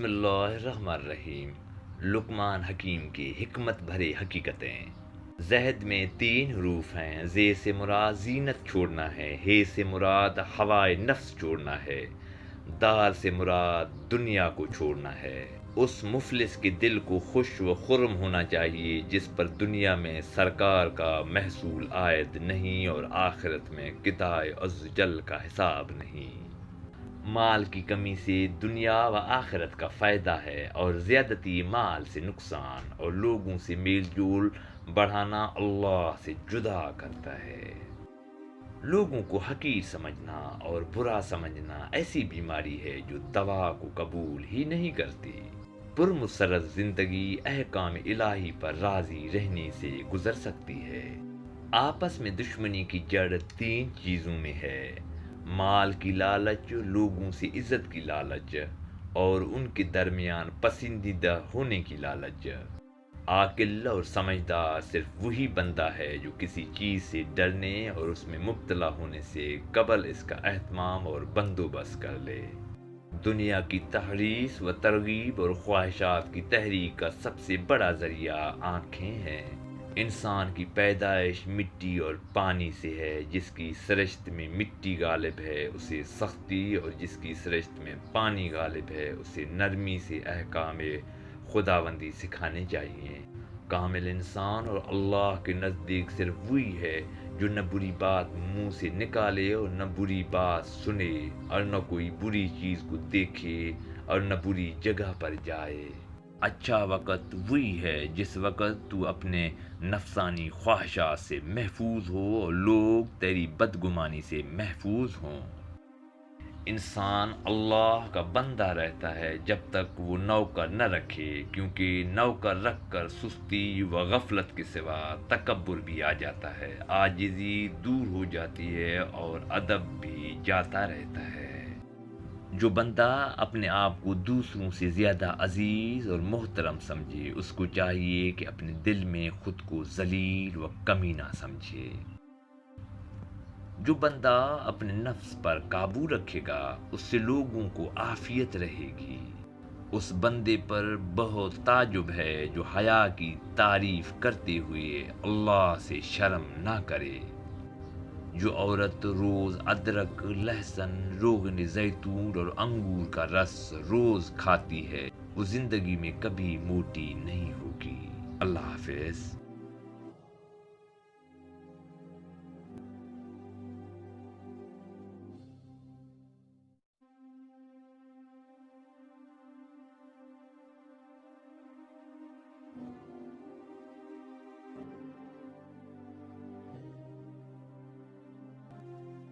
بسم اللہ الرحمن الرحیم۔ لقمان حکیم کی حکمت بھری حقیقتیں۔ زہد میں 3 حروف ہیں۔ زے سے مراد زینت چھوڑنا ہے، ہے سے مراد ہوائے نفس چھوڑنا ہے، دال سے مراد دنیا کو چھوڑنا ہے۔ اس مفلس کے دل کو خوش و خرم ہونا چاہیے جس پر دنیا میں سرکار کا محصول عائد نہیں اور آخرت میں کتائے عز جل کا حساب نہیں۔ مال کی کمی سے دنیا و آخرت کا فائدہ ہے اور زیادتی مال سے نقصان، اور لوگوں سے میل جول بڑھانا اللہ سے جدا کرتا ہے۔ لوگوں کو حقیر سمجھنا اور برا سمجھنا ایسی بیماری ہے جو دوا کو قبول ہی نہیں کرتی۔ پرمسرت زندگی احکام الہی پر راضی رہنے سے گزر سکتی ہے۔ آپس میں دشمنی کی جڑ 3 چیزوں میں ہے: مال کی لالچ، لوگوں سے عزت کی لالچ، اور ان کے درمیان پسندیدہ ہونے کی لالچ۔ عاقل اور سمجھدار صرف وہی بندہ ہے جو کسی چیز سے ڈرنے اور اس میں مبتلا ہونے سے قبل اس کا اہتمام اور بندوبست کر لے۔ دنیا کی تحریص و ترغیب اور خواہشات کی تحریک کا سب سے بڑا ذریعہ آنکھیں ہیں۔ انسان کی پیدائش مٹی اور پانی سے ہے۔ جس کی سرشت میں مٹی غالب ہے اسے سختی، اور جس کی سرشت میں پانی غالب ہے اسے نرمی سے احکام خداوندی سکھانے چاہیے۔ کامل انسان اور اللہ کے نزدیک صرف وہی ہے جو نہ بری بات منہ سے نکالے اور نہ بری بات سنے، اور نہ کوئی بری چیز کو دیکھے اور نہ بری جگہ پر جائے۔ اچھا وقت وہی ہے جس وقت تو اپنے نفسانی خواہشات سے محفوظ ہو اور لوگ تیری بدگمانی سے محفوظ ہوں۔ انسان اللہ کا بندہ رہتا ہے جب تک وہ نوکر نہ رکھے، کیونکہ نوکر رکھ کر سستی و غفلت کے سوا تکبر بھی آ جاتا ہے، عاجزی دور ہو جاتی ہے اور ادب بھی جاتا رہتا ہے۔ جو بندہ اپنے آپ کو دوسروں سے زیادہ عزیز اور محترم سمجھے، اس کو چاہیے کہ اپنے دل میں خود کو ذلیل و کمینہ سمجھے۔ جو بندہ اپنے نفس پر قابو رکھے گا اس سے لوگوں کو عافیت رہے گی۔ اس بندے پر بہت تعجب ہے جو حیا کی تعریف کرتے ہوئے اللہ سے شرم نہ کرے۔ جو عورت روز ادرک، لہسن، روغن زیتون اور انگور کا رس روز کھاتی ہے وہ زندگی میں کبھی موٹی نہیں ہوگی۔ اللہ حافظ۔